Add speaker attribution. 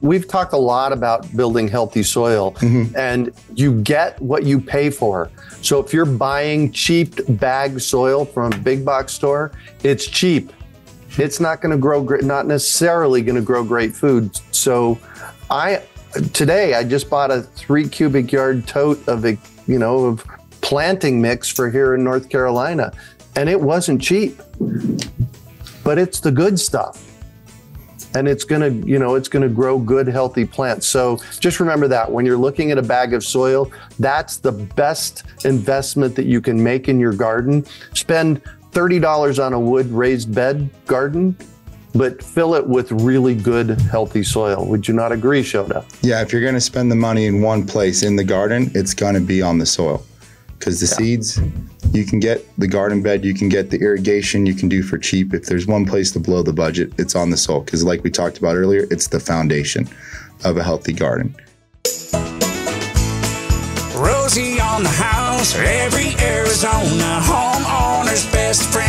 Speaker 1: we've talked a lot about building healthy soil, and you get what you pay for. So if you're buying cheap bag soil from a big box store, it's cheap. It's not going to grow great, not necessarily going to grow great food. So today I just bought a 3 cubic yard tote of of planting mix for here in North Carolina, and it wasn't cheap, but it's the good stuff. And it's going to grow good, healthy plants. So just remember that when you're looking at a bag of soil, that's the best investment that you can make in your garden. Spend $30 on a wood raised bed garden, but fill it with really good, healthy soil. Would you not agree, Shota?
Speaker 2: Yeah, if you're going to spend the money in one place in the garden, it's going to be on the soil. Because the seeds, you can get the garden bed, you can get the irrigation you can do for cheap. If there's one place to blow the budget, it's on the soil. Because like we talked about earlier, it's the foundation of a healthy garden.
Speaker 3: Rosie on the house, every Arizona homeowner's best friend.